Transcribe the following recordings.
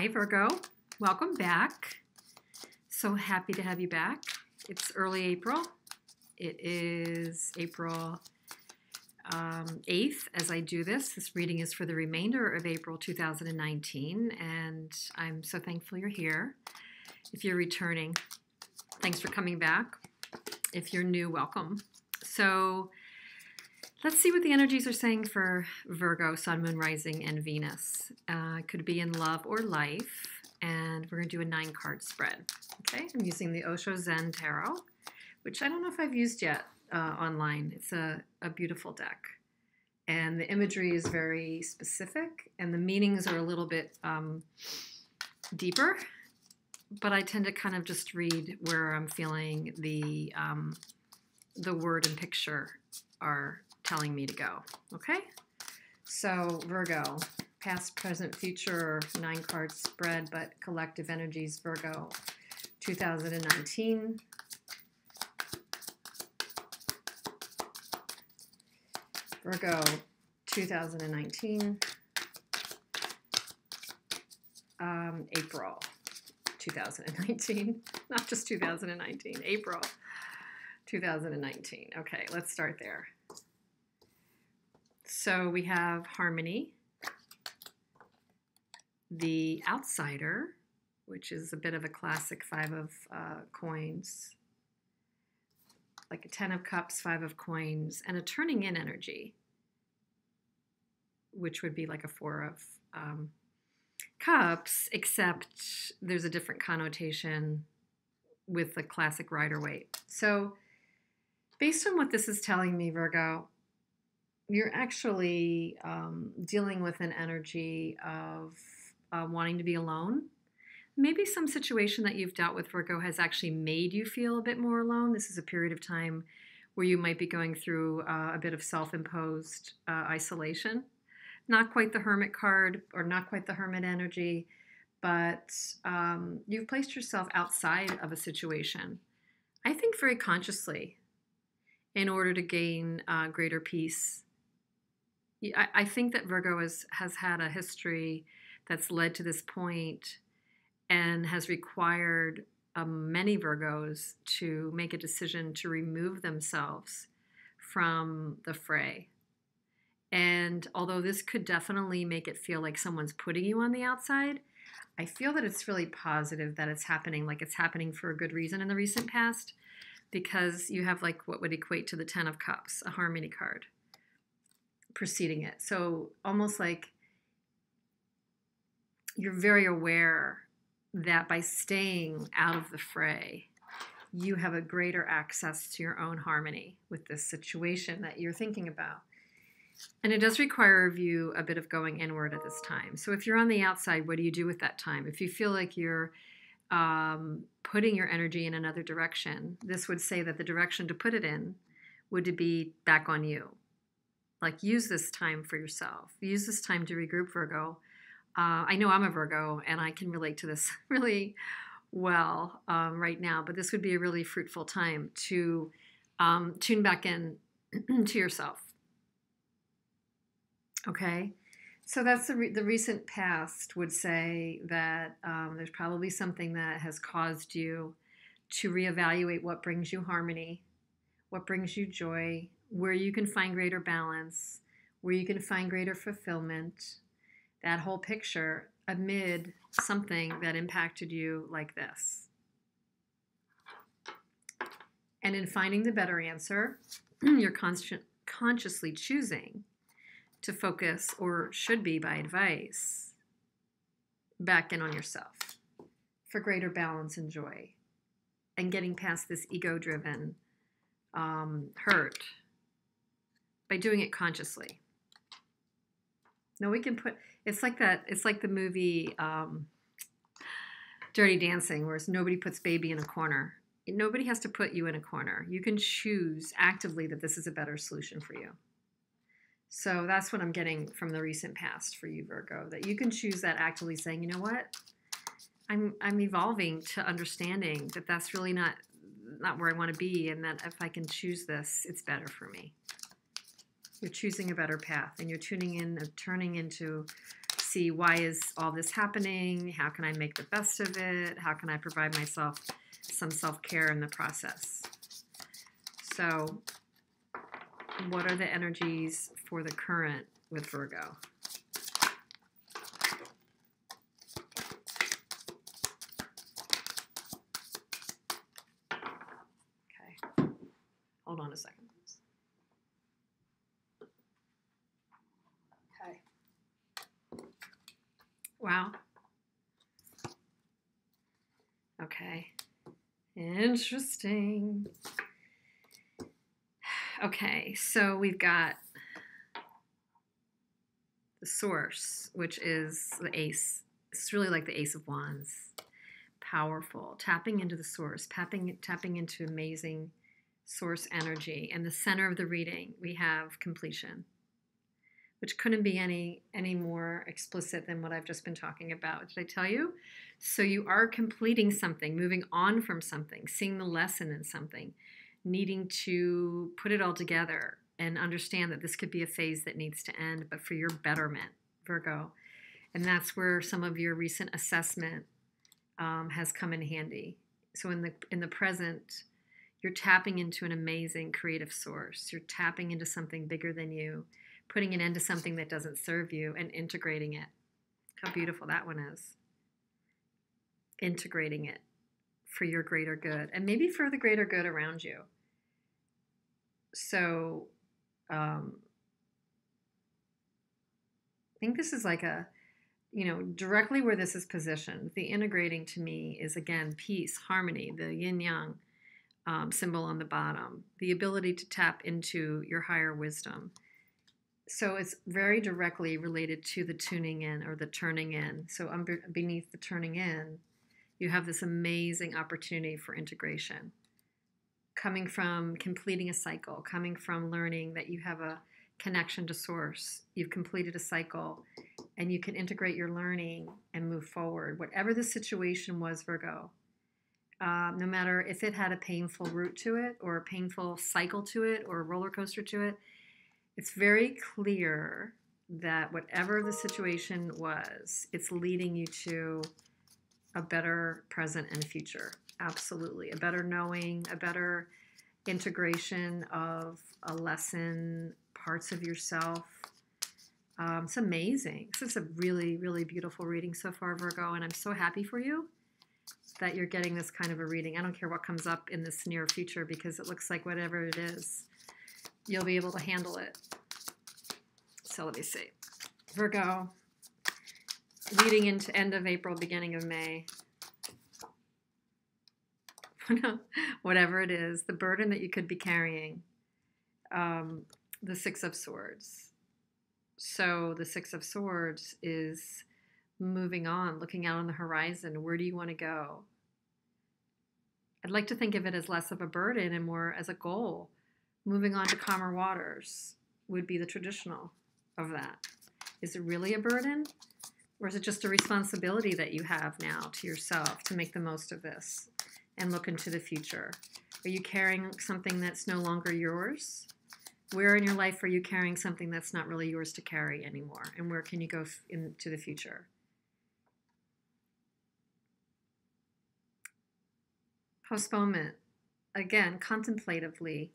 Hi, Virgo. Welcome back. So happy to have you back. It's early April. It is April 8th as I do this. This reading is for the remainder of April 2019, and I'm so thankful you're here. If you're returning, thanks for coming back. If you're new, welcome. So let's see what the energies are saying for Virgo, Sun, Moon, Rising, and Venus. It could be in love or life, and we're going to do a 9-card spread. Okay, I'm using the Osho Zen Tarot, which I don't know if I've used yet online. It's a beautiful deck, and the imagery is very specific, and the meanings are a little bit deeper, but I tend to kind of just read where I'm feeling the word and picture are telling me to go. Okay, so Virgo, past, present, future, 9-card spread, but collective energies, Virgo 2019. Virgo 2019. April 2019, not just 2019, April 2019. Okay, let's start there. So we have harmony, the outsider, which is a bit of a classic 5 of coins, like a 10 of cups, 5 of coins, and a turning in energy, which would be like a 4 of cups, except there's a different connotation with the classic Rider-Waite. So based on what this is telling me, Virgo, you're actually dealing with an energy of wanting to be alone. Maybe some situation that you've dealt with, Virgo, has actually made you feel a bit more alone. This is a period of time where you might be going through a bit of self-imposed isolation. Not quite the Hermit card or not quite the Hermit energy, but you've placed yourself outside of a situation, I think very consciously, in order to gain greater peace. I think that Virgo has had a history that's led to this point and has required many Virgos to make a decision to remove themselves from the fray. And although this could definitely make it feel like someone's putting you on the outside, I feel that it's really positive that it's happening, like it's happening for a good reason in the recent past, because you have like what would equate to the 10 of Cups, a harmony card, preceding it. So almost like you're very aware that by staying out of the fray, you have a greater access to your own harmony with this situation that you're thinking about. And it does require of you a bit of going inward at this time. So if you're on the outside, what do you do with that time? If you feel like you're putting your energy in another direction, this would say that the direction to put it in would be back on you. Like, use this time for yourself. Use this time to regroup, Virgo. I know I'm a Virgo, and I can relate to this really well right now, but this would be a really fruitful time to tune back in to yourself. Okay? So that's the recent past would say that there's probably something that has caused you to reevaluate what brings you harmony, what brings you joy, where you can find greater balance, where you can find greater fulfillment, that whole picture amid something that impacted you like this. And in finding the better answer, you're consciously choosing to focus, or should be by advice, back in on yourself for greater balance and joy, and getting past this ego-driven hurt by doing it consciously. No, we can put, it's like that, it's like the movie Dirty Dancing, where nobody puts baby in a corner. Nobody has to put you in a corner. You can choose actively that this is a better solution for you. So that's what I'm getting from the recent past for you, Virgo, that you can choose that actively, saying, you know what, I'm evolving to understanding that that's really not where I want to be, and that if I can choose this, it's better for me. You're choosing a better path, and you're tuning in, turning into see, why is all this happening? How can I make the best of it? How can I provide myself some self-care in the process? So what are the energies for the current with Virgo? Okay, hold on a second. Okay. Wow. Okay. Interesting. Okay, so we've got the source, which is the ace. It's really like the Ace of Wands. Powerful. Tapping into the source, tapping into amazing source energy. And the center of the reading, we have completion, which couldn't be any more explicit than what I've just been talking about. Did I tell you? So you are completing something, moving on from something, seeing the lesson in something, needing to put it all together and understand that this could be a phase that needs to end, but for your betterment, Virgo. And that's where some of your recent assessment has come in handy. So in the present, you're tapping into an amazing creative source. You're tapping into something bigger than you, putting an end to something that doesn't serve you and integrating it. How beautiful that one is. Integrating it for your greater good and maybe for the greater good around you. So I think this is like a, directly where this is positioned. The integrating to me is, again, peace, harmony, the yin-yang symbol on the bottom, the ability to tap into your higher wisdom. So it's very directly related to the tuning in or the turning in. So beneath the turning in, you have this amazing opportunity for integration. Coming from completing a cycle, coming from learning that you have a connection to source, you've completed a cycle, and you can integrate your learning and move forward. Whatever the situation was, Virgo, no matter if it had a painful route to it or a painful cycle to it or a roller coaster to it, it's very clear that whatever the situation was, it's leading you to a better present and future. Absolutely. A better knowing, a better integration of a lesson, parts of yourself. It's amazing. This is a really, really beautiful reading so far, Virgo, and I'm so happy for you that you're getting this kind of a reading. I don't care what comes up in this near future because it looks like whatever it is, you'll be able to handle it. So let me see. Virgo, leading into end of April, beginning of May. Whatever it is, the burden that you could be carrying. The Six of Swords. So the Six of Swords is moving on, looking out on the horizon. Where do you want to go? I'd like to think of it as less of a burden and more as a goal. Moving on to calmer waters would be the traditional of that. Is it really a burden? Or is it just a responsibility that you have now to yourself to make the most of this and look into the future? Are you carrying something that's no longer yours? Where in your life are you carrying something that's not really yours to carry anymore? And where can you go into the future? Postponement. Again, contemplatively.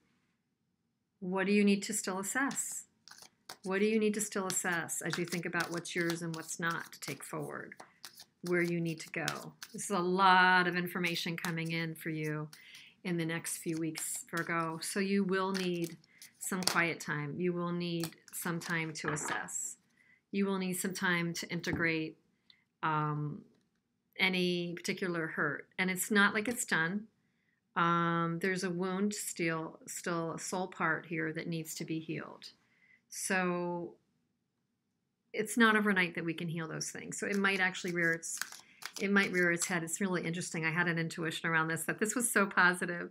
What do you need to still assess? What do you need to still assess as you think about what's yours and what's not to take forward? Where you need to go. This is a lot of information coming in for you in the next few weeks, Virgo. So you will need some quiet time. You will need some time to assess. You will need some time to integrate any particular hurt. And it's not like it's done. There's a wound still a soul part here that needs to be healed. So it's not overnight that we can heal those things. So it might actually rear its head. It's really interesting. I had an intuition around this, that this was so positive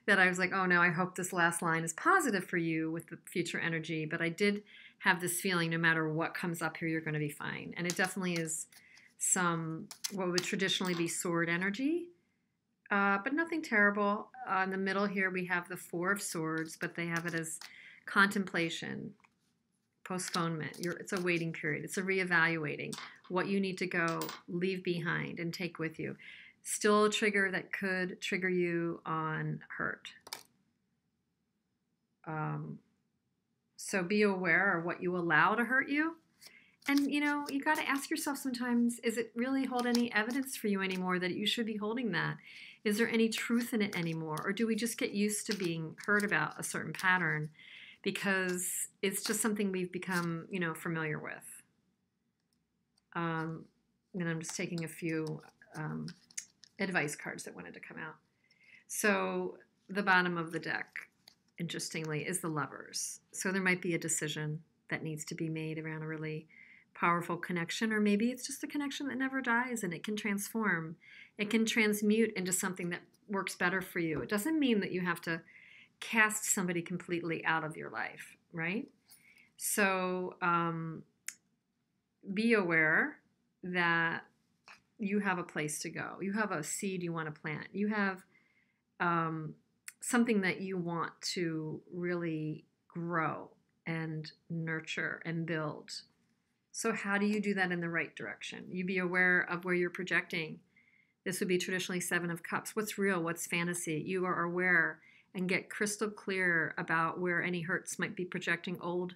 that I was like, oh no, I hope this last line is positive for you with the future energy. But I did have this feeling no matter what comes up here, you're going to be fine. And it definitely is some, what would traditionally be sword energy, but nothing terrible. In the middle here, we have the Four of Swords, but they have it as contemplation, postponement. It's a waiting period. It's a reevaluating what you need to go leave behind and take with you. Still a trigger that could trigger you on hurt. So be aware of what you allow to hurt you. And, you got to ask yourself sometimes, is it really hold any evidence for you anymore that you should be holding that? Is there any truth in it anymore? Or do we just get used to being heard about a certain pattern because it's just something we've become, familiar with? And I'm just taking a few advice cards that wanted to come out. So the bottom of the deck, interestingly, is the Lovers. So there might be a decision that needs to be made around a really powerful connection, or maybe it's just a connection that never dies and it can transform. It can transmute into something that works better for you. It doesn't mean that you have to cast somebody completely out of your life, right? So be aware that you have a place to go. You have a seed you want to plant. You have something that you want to really grow and nurture and build. So how do you do that in the right direction? You be aware of where you're projecting. This would be traditionally 7 of Cups. What's real? What's fantasy? You are aware and get crystal clear about where any hurts might be projecting old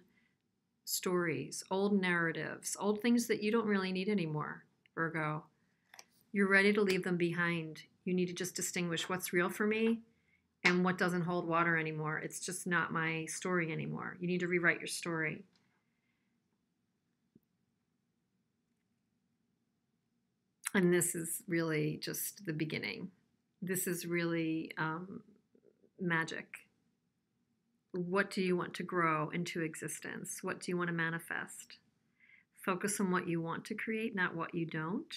stories, old narratives, old things that you don't really need anymore, Virgo. You're ready to leave them behind. You need to just distinguish what's real for me and what doesn't hold water anymore. It's just not my story anymore. You need to rewrite your story. And this is really just the beginning. This is really magic. What do you want to grow into existence? What do you want to manifest? Focus on what you want to create, not what you don't.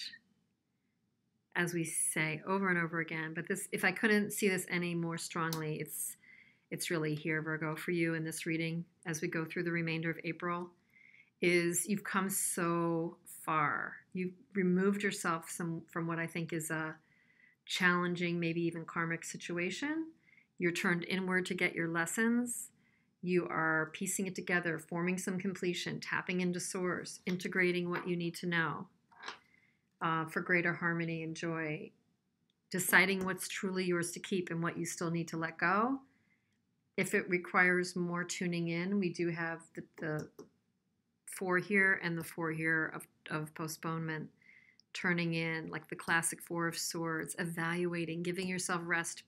As we say over and over again, but this, if I couldn't see this any more strongly, it's really here, Virgo, for you in this reading as we go through the remainder of April, is you've come so far. You've removed yourself from what I think is a challenging, maybe even karmic situation. You're turned inward to get your lessons. You are piecing it together, forming some completion, tapping into source, integrating what you need to know for greater harmony and joy, deciding what's truly yours to keep and what you still need to let go. If it requires more tuning in, we do have the 4 here and the 4 here of postponement, turning in, like the classic 4 of Swords, evaluating, giving yourself rest,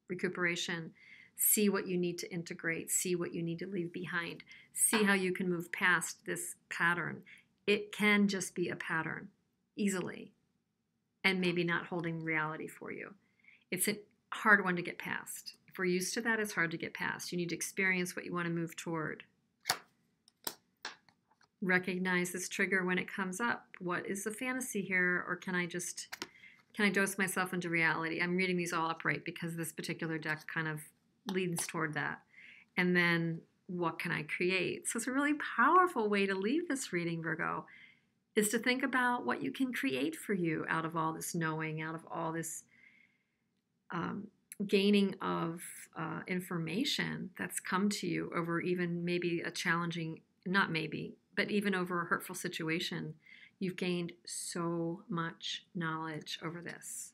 recuperation, see what you need to integrate, see what you need to leave behind, see how you can move past this pattern. It can just be a pattern easily and maybe not holding reality for you. It's a hard one to get past. If we're used to that, it's hard to get past. You need to experience what you want to move toward. Recognize this trigger when it comes up. What is the fantasy here? Or can I dose myself into reality? I'm reading these all upright because this particular deck kind of leans toward that. And then what can I create? So it's a really powerful way to leave this reading, Virgo, is to think about what you can create for you out of all this knowing, out of all this gaining of information that's come to you over even maybe a challenging, not maybe, but even over a hurtful situation. You've gained so much knowledge over this.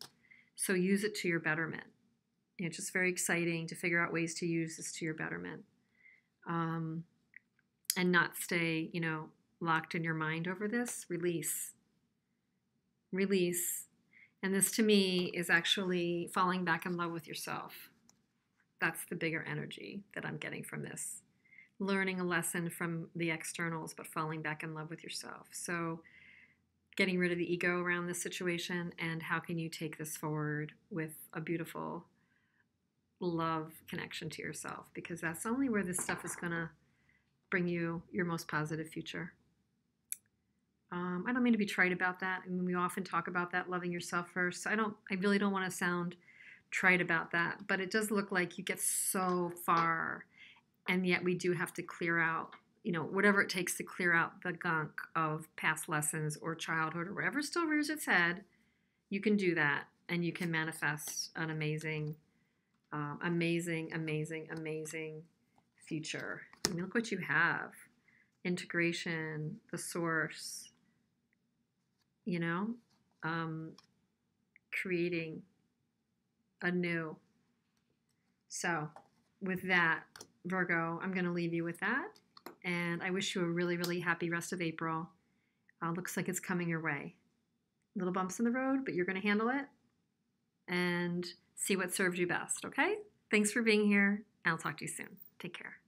So use it to your betterment. It's just very exciting to figure out ways to use this to your betterment. And not stay, locked in your mind over this. Release. And this to me is actually falling back in love with yourself. That's the bigger energy that I'm getting from this. Learning a lesson from the externals, but falling back in love with yourself. So getting rid of the ego around this situation, and how can you take this forward with a beautiful love connection to yourself, because that's only where this stuff is going to bring you your most positive future. I don't mean to be trite about that. I mean, we often talk about that, loving yourself first. I really don't want to sound trite about that, but it does look like you get so far, and yet we do have to clear out, whatever it takes to clear out the gunk of past lessons or childhood or whatever still rears its head. You can do that, and you can manifest an amazing future. I mean, look what you have. integration, the source, you know, um, creating anew. So, with that, Virgo, I'm going to leave you with that. And I wish you a really, really happy rest of April. Looks like it's coming your way. Little bumps in the road, but you're going to handle it and see what serves you best, okay? Thanks for being here. I'll talk to you soon. Take care.